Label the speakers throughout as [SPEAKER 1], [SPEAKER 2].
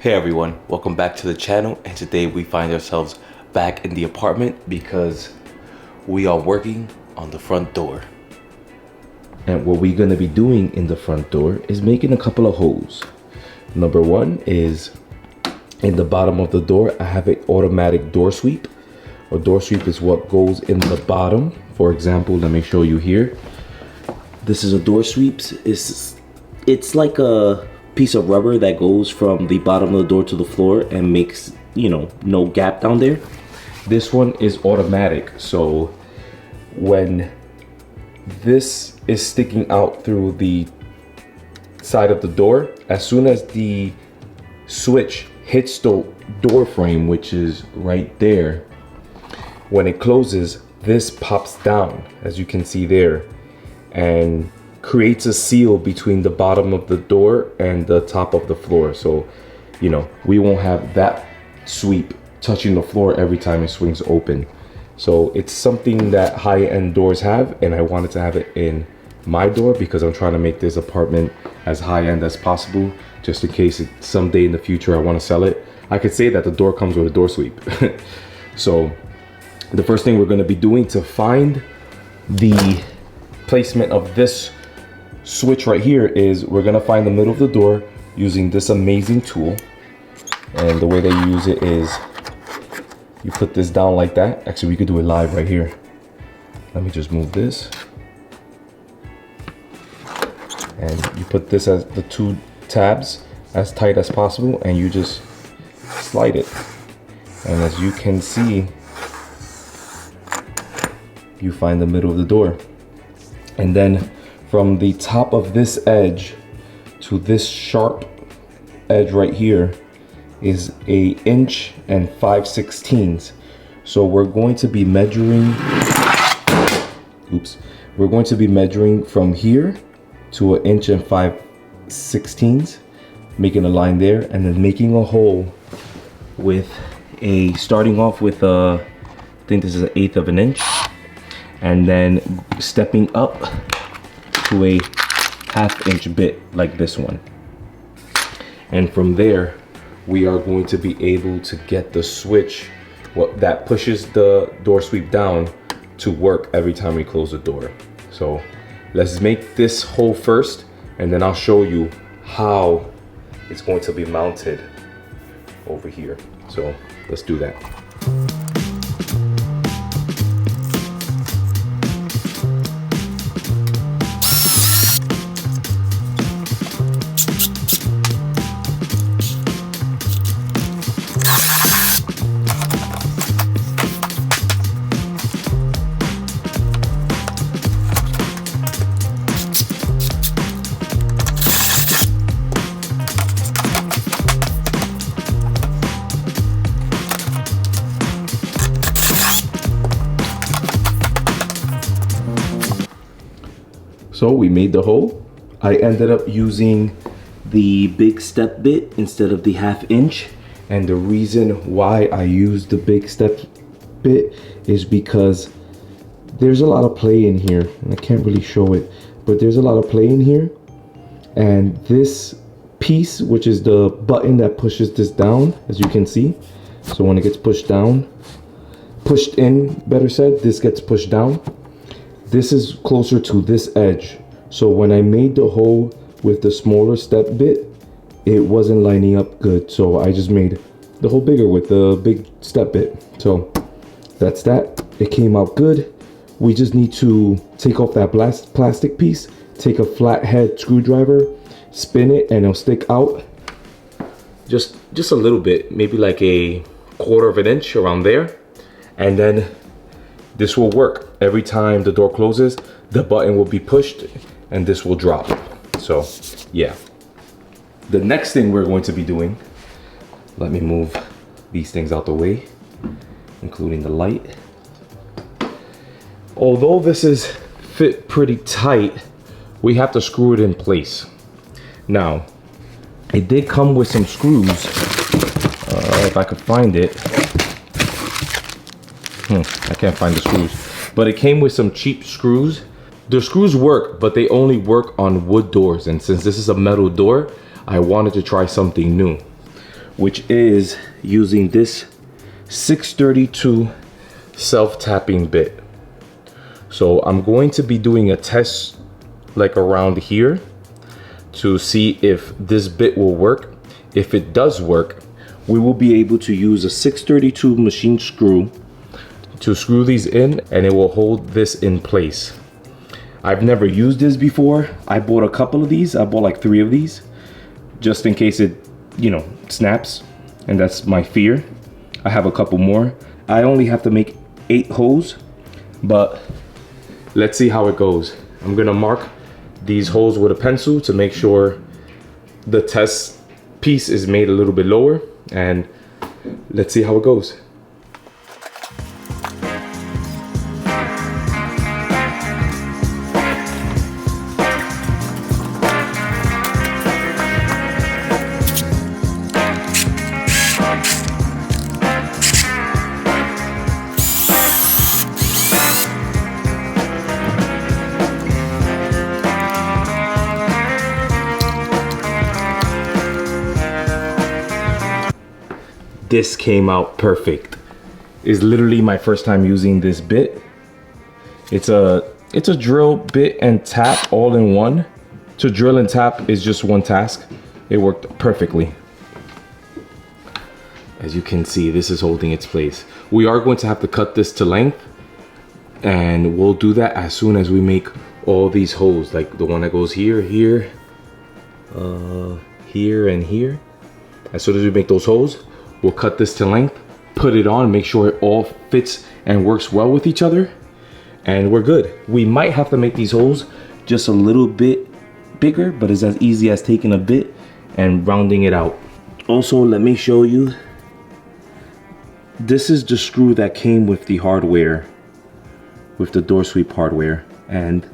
[SPEAKER 1] Hey everyone, welcome back to the channel, and today we find ourselves back in the apartment because we are working on the front door. And what we're gonna be doing in the front door is making a couple of holes. Number one is in the bottom of the door, I have an automatic door sweep. A door sweep is what goes in the bottom. For example, let me show you here. This is a door sweep. It's like a piece of rubber that goes from the bottom of the door to the floor and makes, no gap down there. This one is automatic, so when this is sticking out through the side of the door, as soon as the switch hits the door frame, which is right there, when it closes, this pops down, as you can see there, and creates a seal between the bottom of the door and the top of the floor. So, we won't have that sweep touching the floor every time it swings open. So it's something that high-end doors have, and I wanted to have it in my door because I'm trying to make this apartment as high-end as possible, just in case someday in the future I want to sell it. I could say that the door comes with a door sweep. So the first thing we're going to be doing to find the placement of this switch right here is we're gonna find the middle of the door using this amazing tool. And the way that you use it is you put this down like that. Actually, we could do it live right here. Let me just move this. And you put this as the two tabs as tight as possible, and you just slide it. And as you can see, you find the middle of the door. And then from the top of this edge to this sharp edge right here is 1 inch and 5/16. So we're going to be measuring, we're going to be measuring from here to 1 inch and 5/16, making a line there, and then making a hole with starting off with I think this is 1/8 of an inch, and then stepping up to a 1/2 inch bit like this one. And from there, we are going to be able to get the switch that pushes the door sweep down to work every time we close the door. So let's make this hole first, and then I'll show you how it's going to be mounted over here. So let's do that. So we made the hole. I ended up using the big step bit instead of the 1/2 inch. And the reason why I used the big step bit is because there's a lot of play in here. And I can't really show it, but there's a lot of play in here. And this piece, which is the button that pushes this down, as you can see. So when it gets pushed in, better said, this gets pushed down. This is closer to this edge. So when I made the hole with the smaller step bit, it wasn't lining up good. So I just made the hole bigger with the big step bit. So that's that. It came out good. We just need to take off that plastic piece, take a flathead screwdriver, spin it, and it'll stick out just a little bit, maybe like 1/4 of an inch around there. And then this will work. Every time the door closes, the button will be pushed and this will drop. So yeah. The next thing we're going to be doing, let me move these things out the way, including the light. Although this is fit pretty tight, we have to screw it in place. Now, it did come with some screws, if I could find it. I can't find the screws, but it came with some cheap screws. The screws work, but they only work on wood doors, and since this is a metal door, I wanted to try something new. which is using this 632 self-tapping bit. So I'm going to be doing a test like around here to see if this bit will work. If it does work, we will be able to use a 632 machine screw to screw these in, and it will hold this in place. I've never used this before. I bought a couple of these. I bought like 3 of these just in case it, you know, snaps, and that's my fear. I have a couple more. I only have to make 8 holes, but let's see how it goes. I'm gonna mark these holes with a pencil to make sure the test piece is made a little bit lower, and let's see how it goes. This came out perfect. It's literally my first time using this bit. It's a drill bit and tap all in one. To drill and tap is just one task. It worked perfectly. As you can see, this is holding its place. We are going to have to cut this to length, and we'll do that as soon as we make all these holes, like the one that goes here, here, here, and here. As soon as we make those holes, we'll cut this to length, put it on, make sure it all fits and works well with each other, and we're good. We might have to make these holes just a little bit bigger, but it's as easy as taking a bit and rounding it out. Also, let me show you. This is the screw that came with the hardware, with the door sweep hardware. And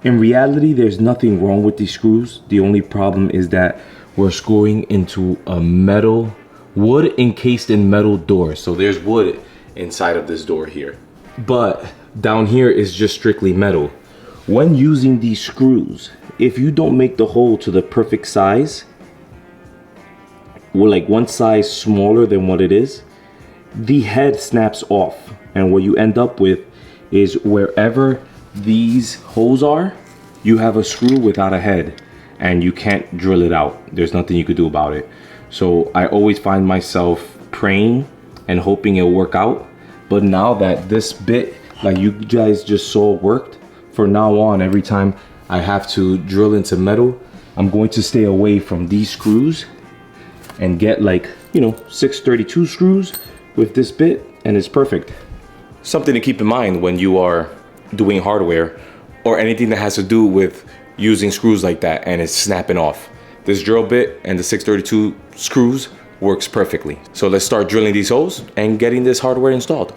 [SPEAKER 1] in reality, there's nothing wrong with these screws. The only problem is that we're screwing into a metal, wood encased in metal door. So there's wood inside of this door here, but down here is just strictly metal. When using these screws, if you don't make the hole to the perfect size, or like one size smaller than what it is, the head snaps off, and what you end up with is wherever these holes are, you have a screw without a head, and you can't drill it out. There's nothing you could do about it. So I always find myself praying and hoping it'll work out. But now that this bit, like you guys just saw, worked, from now on, every time I have to drill into metal, I'm going to stay away from these screws and get, like, you know, 632 screws with this bit, and it's perfect. Something to keep in mind when you are doing hardware or anything that has to do with using screws like that and it's snapping off. This drill bit and the 632 screws works perfectly. So let's start drilling these holes and getting this hardware installed.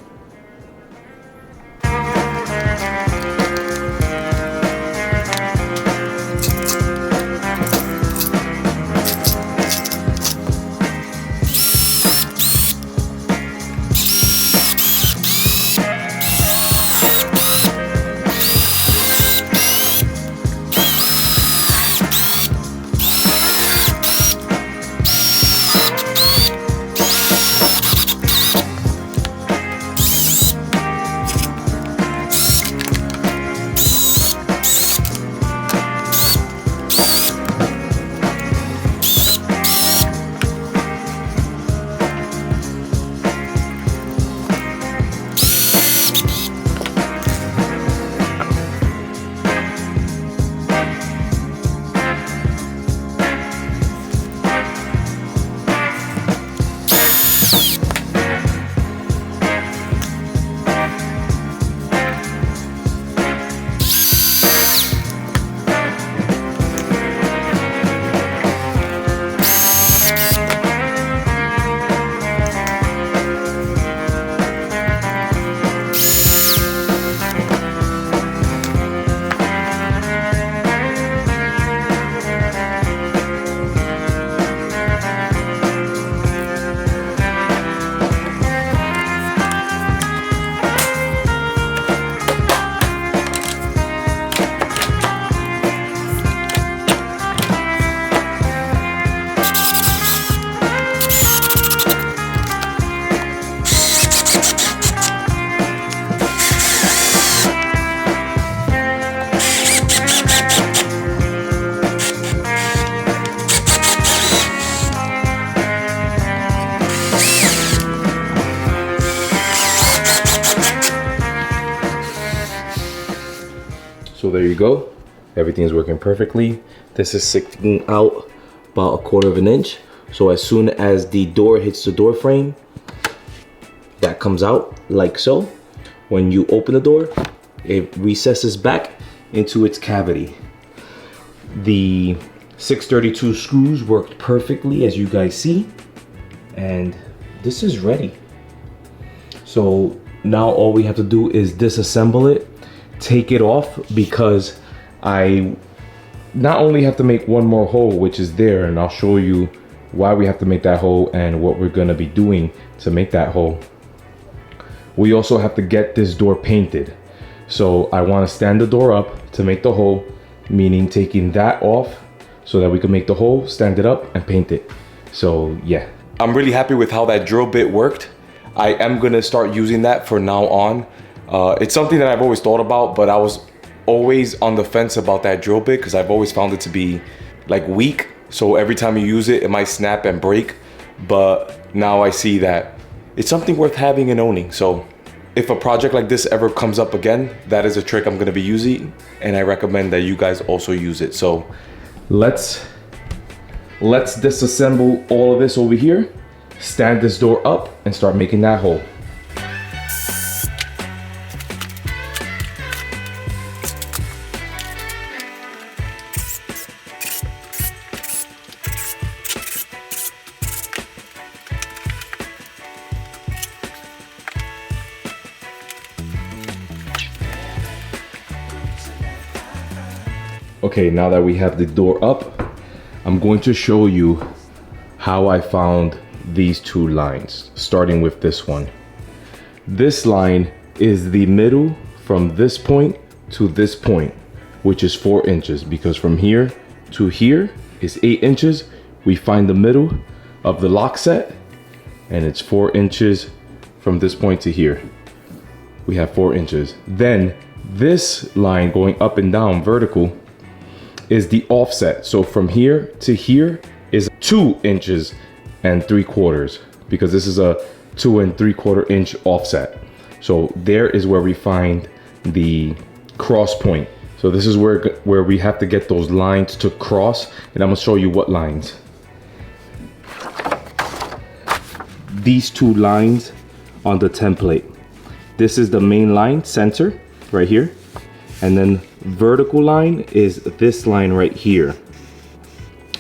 [SPEAKER 1] there you go. Everything is working perfectly. This is sticking out about 1/4 inch. So as soon as the door hits the door frame, that comes out like so. When you open the door, it recesses back into its cavity. The 632 screws worked perfectly, as you guys see, and this is ready. So now all we have to do is disassemble it, take it off, because I not only have to make one more hole, which is there, and I'll show you why we have to make that hole and what we're gonna be doing to make that hole. We also have to get this door painted. So I wanna stand the door up to make the hole, meaning taking that off so that we can make the hole, stand it up, and paint it. So yeah. I'm really happy with how that drill bit worked. I am gonna start using that from now on. It's something that I've always thought about, but I was always on the fence about that drill bit because I've always found it to be like weak. So every time you use it, it might snap and break. But now I see that it's something worth having and owning. So if a project like this ever comes up again, that is a trick I'm gonna be using, and I recommend that you guys also use it. So let's disassemble all of this over here, stand this door up, and start making that hole. Okay, now that we have the door up, I'm going to show you how I found these two lines, starting with this one. This line is the middle from this point to this point, which is 4 inches, because from here to here is 8 inches. We find the middle of the lock set, and it's 4 inches from this point to here. We have 4 inches. Then this line going up and down vertical is the offset. So from here to here is 2 inches and 3/4, because this is a 2 3/4 inch offset. So there is where we find the cross point. So this is where we have to get those lines to cross, and I'm gonna show you what lines. These two lines on the template. This is the main line, center, right here. And then vertical line is this line right here.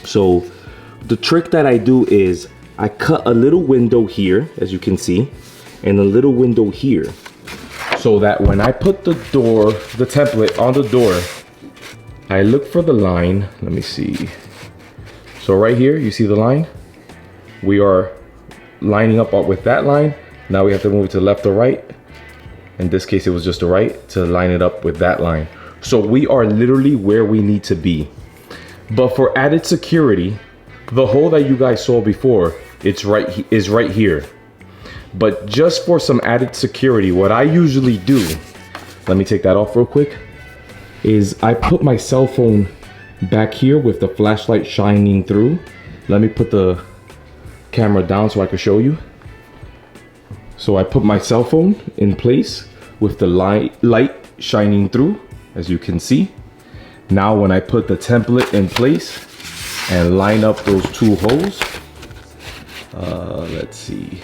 [SPEAKER 1] So the trick that I do is I cut a little window here, as you can see, and a little window here, so that when I put the door, the template on the door, I look for the line. Let me see. So right here, you see the line? We are lining up with that line. Now we have to move it to the left or right. In this case, it was just the right, to line it up with that line. So we are literally where we need to be. But for added security, the hole that you guys saw before, is right here. But just for some added security, what I usually do, let me take that off real quick, is I put my cell phone back here with the flashlight shining through. Let me put the camera down so I can show you. So I put my cell phone in place with the light shining through, as you can see. Now when I put the template in place and line up those two holes, let's see.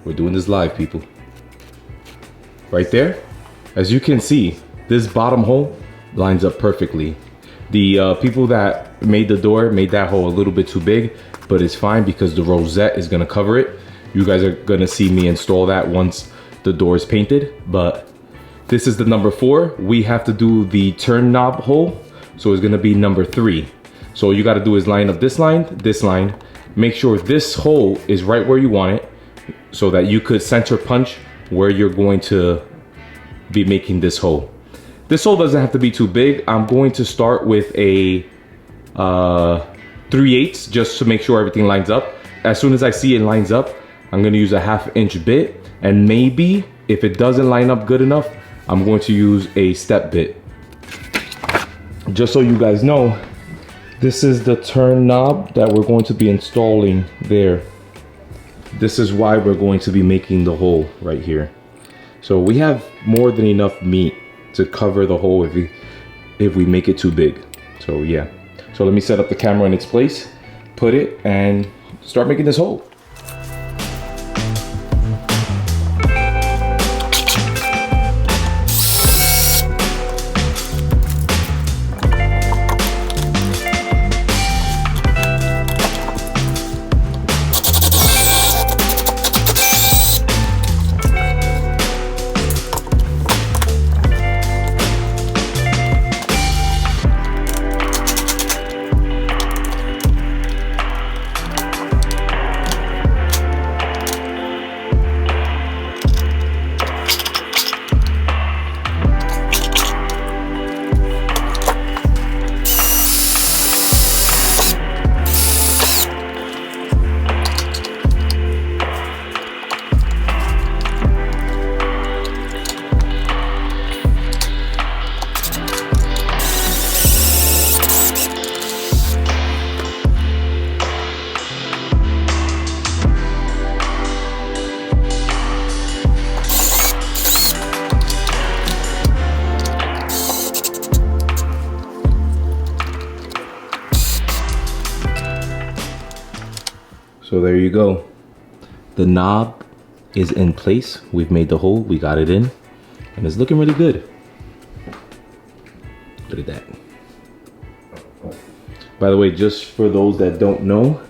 [SPEAKER 1] We're doing this live, people. Right there, as you can see, this bottom hole lines up perfectly. The people that made the door made that hole a little bit too big, but it's fine because the rosette is gonna cover it. You guys are gonna see me install that once the door is painted, but this is the number 4. We have to do the turn knob hole, so it's gonna be number 3. So all you gotta do is line up this line, make sure this hole is right where you want it, so that you could center punch where you're going to be making this hole. This hole doesn't have to be too big. I'm going to start with a 3/8 just to make sure everything lines up. As soon as I see it lines up, I'm gonna use a 1/2 inch bit, and maybe if it doesn't line up good enough, I'm going to use a step bit. Just so you guys know, this is the turn knob that we're going to be installing there. This is why we're going to be making the hole right here. So we have more than enough meat to cover the hole if we make it too big. So yeah. So let me set up the camera in its place, put it, and start making this hole. So there you go. The knob is in place. We've made the hole, we got it in, and it's looking really good. Look at that. By the way, just for those that don't know,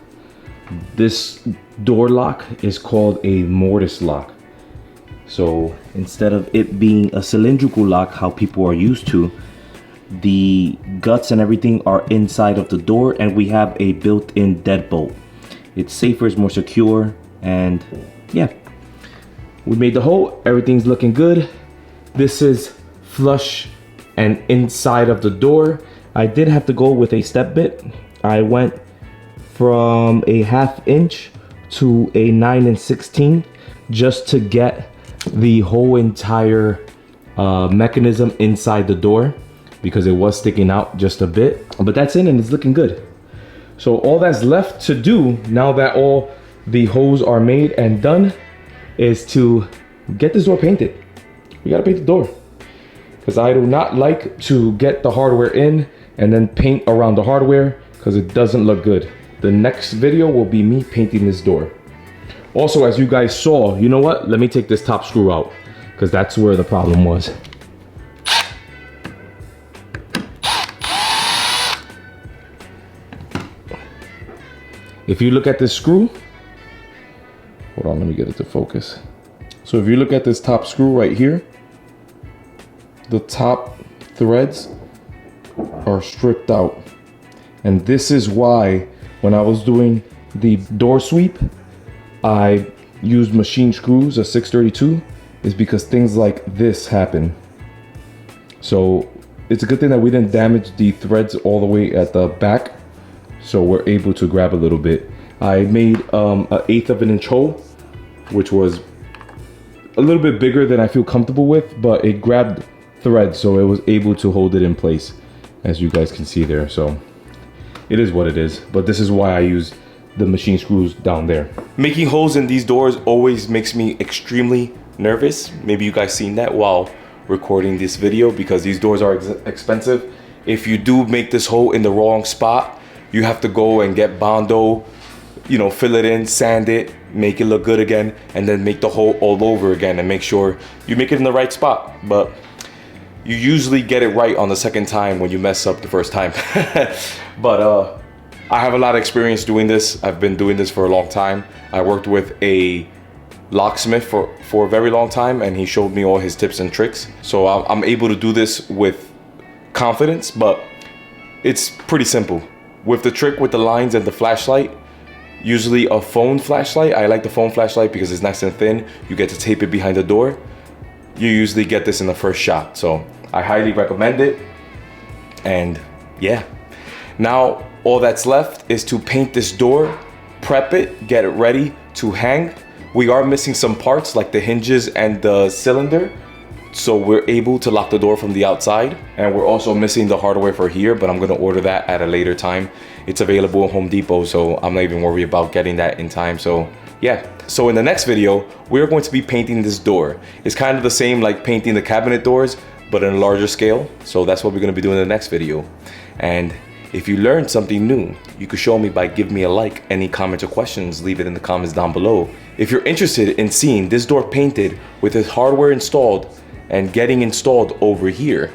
[SPEAKER 1] this door lock is called a mortise lock. So instead of it being a cylindrical lock, how people are used to, the guts and everything are inside of the door, and we have a built-in deadbolt. It's safer, it's more secure, and yeah. We made the hole, everything's looking good. This is flush and inside of the door. I did have to go with a step bit. I went from a 1/2 inch to a 9 16 just to get the whole entire mechanism inside the door, because it was sticking out just a bit. But that's in and it's looking good. So all that's left to do now that all the holes are made and done is to get this door painted. We gotta paint the door, because I do not like to get the hardware in and then paint around the hardware, because it doesn't look good. The next video will be me painting this door. Also, as you guys saw, you know what? Let me take this top screw out, because that's where the problem was. If you look at this screw, hold on, let me get it to focus. So if you look at this top screw right here, the top threads are stripped out. And this is why when I was doing the door sweep, I used machine screws, a 632, is because things like this happen. So it's a good thing that we didn't damage the threads all the way at the back, so we're able to grab a little bit. I made an 1/8 of an inch hole, which was a little bit bigger than I feel comfortable with, but it grabbed thread, so it was able to hold it in place, as you guys can see there. So it is what it is, but this is why I use the machine screws down there. Making holes in these doors always makes me extremely nervous. Maybe you guys seen that while recording this video, because these doors are expensive. If you do make this hole in the wrong spot, you have to go and get Bondo, you know, fill it in, sand it, make it look good again, and then make the hole all over again and make sure you make it in the right spot. But you usually get it right on the second time when you mess up the first time. But I have a lot of experience doing this. I've been doing this for a long time. I worked with a locksmith for a very long time, and he showed me all his tips and tricks. So I'm able to do this with confidence, but it's pretty simple. With the trick with the lines and the flashlight, usually a phone flashlight. I like the phone flashlight because it's nice and thin. You get to tape it behind the door. You usually get this in the first shot. So I highly recommend it. And yeah, now all that's left is to paint this door, prep it, get it ready to hang. We are missing some parts like the hinges and the cylinder, so we're able to lock the door from the outside. And we're also missing the hardware for here, but I'm gonna order that at a later time. It's available at Home Depot, so I'm not even worried about getting that in time. So yeah, so in the next video, we're going to be painting this door. It's kind of the same like painting the cabinet doors, but on a larger scale. So that's what we're gonna be doing in the next video. And if you learned something new, you could show me by giving me a like. Any comments or questions, leave it in the comments down below. If you're interested in seeing this door painted with its hardware installed and getting installed over here,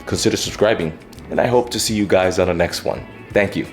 [SPEAKER 1] consider subscribing. And I hope to see you guys on the next one. Thank you.